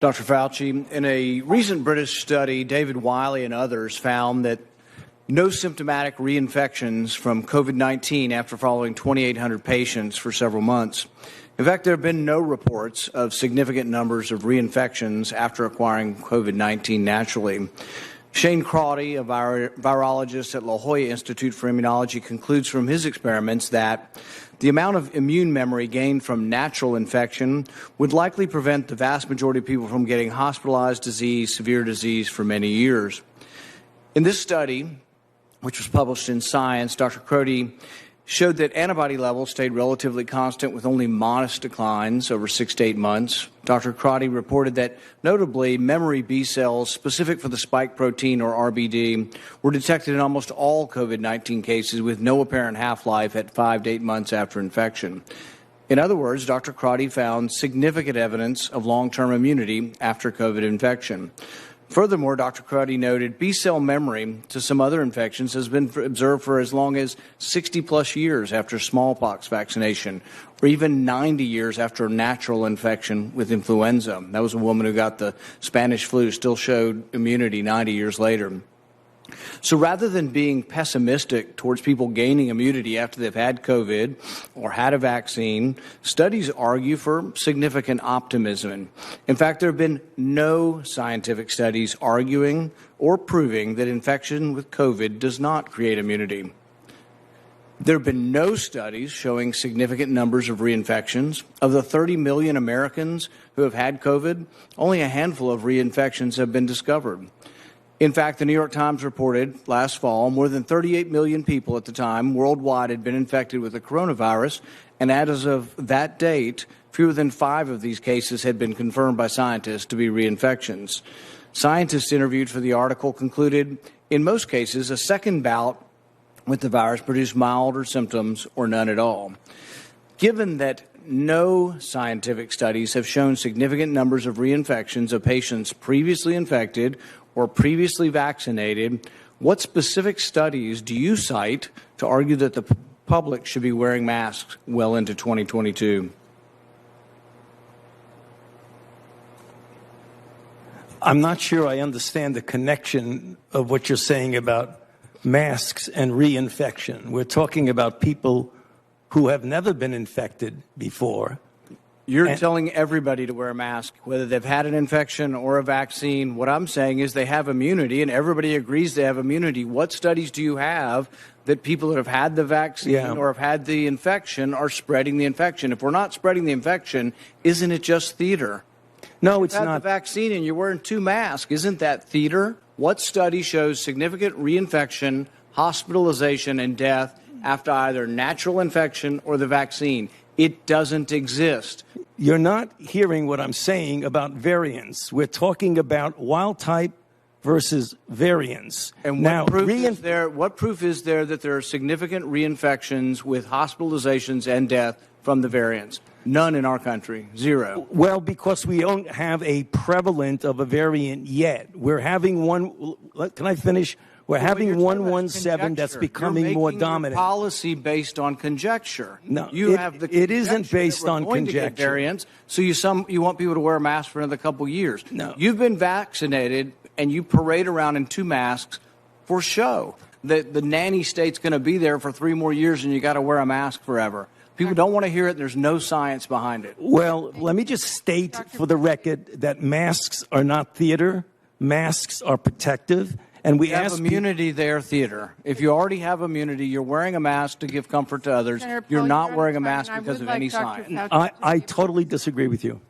Dr. Fauci, in a recent British study, David Wiley and others found that no symptomatic reinfections from COVID-19 after following 2,800 patients for several months. In fact, there have been no reports of significant numbers of reinfections after acquiring COVID-19 naturally. Shane Crotty, a virologist at La Jolla Institute for Immunology, concludes from his experiments that the amount of immune memory gained from natural infection would likely prevent the vast majority of people from getting hospitalized disease, severe disease for many years. In this study, which was published in Science, Dr. Crotty showed that antibody levels stayed relatively constant with only modest declines over 6 to 8 months. Dr. Crotty reported that, notably, memory B cells specific for the spike protein, or RBD, were detected in almost all COVID-19 cases with no apparent half-life at 5 to 8 months after infection. In other words, Dr. Crotty found significant evidence of long-term immunity after COVID infection. Furthermore, Dr. Crotty noted B-cell memory to some other infections has been observed for as long as 60-plus years after smallpox vaccination, or even 90 years after a natural infection with influenza. That was a woman who got the Spanish flu, still showed immunity 90 years later. So rather than being pessimistic towards people gaining immunity after they've had COVID or had a vaccine, studies argue for significant optimism. In fact, there have been no scientific studies arguing or proving that infection with COVID does not create immunity. There have been no studies showing significant numbers of reinfections. Of the 30 million Americans who have had COVID, only a handful of reinfections have been discovered. In fact, the New York Times reported last fall more than 38 million people at the time worldwide had been infected with the coronavirus, and as of that date, fewer than 5 of these cases had been confirmed by scientists to be reinfections. Scientists interviewed for the article concluded, in most cases, a second bout with the virus produced milder symptoms or none at all. Given that no scientific studies have shown significant numbers of reinfections of patients previously infected or previously vaccinated, what specific studies do you cite to argue that the public should be wearing masks well into 2022? I'm not sure I understand the connection of what you're saying about masks and reinfection. We're talking about people who have never been infected before. You're telling everybody to wear a mask, whether they've had an infection or a vaccine. What I'm saying is they have immunity, and everybody agrees they have immunity. What studies do you have that people that have had the vaccine or have had the infection are spreading the infection? If we're not spreading the infection, isn't it just theater? No, it's not. not. The vaccine and you're wearing 2 masks. Isn't that theater? What study shows significant reinfection, hospitalization, and death after either natural infection or the vaccine? It doesn't exist. You're not hearing what I'm saying about variants. We're talking about wild type versus variants. And what proof is there that there are significant reinfections with hospitalizations and death from the variants? None in our country. 0. Well, because we don't have a prevalent of a variant yet. We're having one. Can I finish? We're having 117 that's becoming more dominant. Your policy based on conjecture. No, it isn't based on conjecture. Variants, so you want people to wear a mask for another couple years. No. You've been vaccinated, and you parade around in 2 masks for show. The nanny state's going to be there for 3 more years, and you got to wear a mask forever. People don't want to hear it. There's no science behind it. Well, let me just state for the record that masks are not theater. Masks are protective. And we have immunity there, theater. If you already have immunity, you're wearing a mask to give comfort to others. You're not wearing a mask because of any science. I totally disagree with you.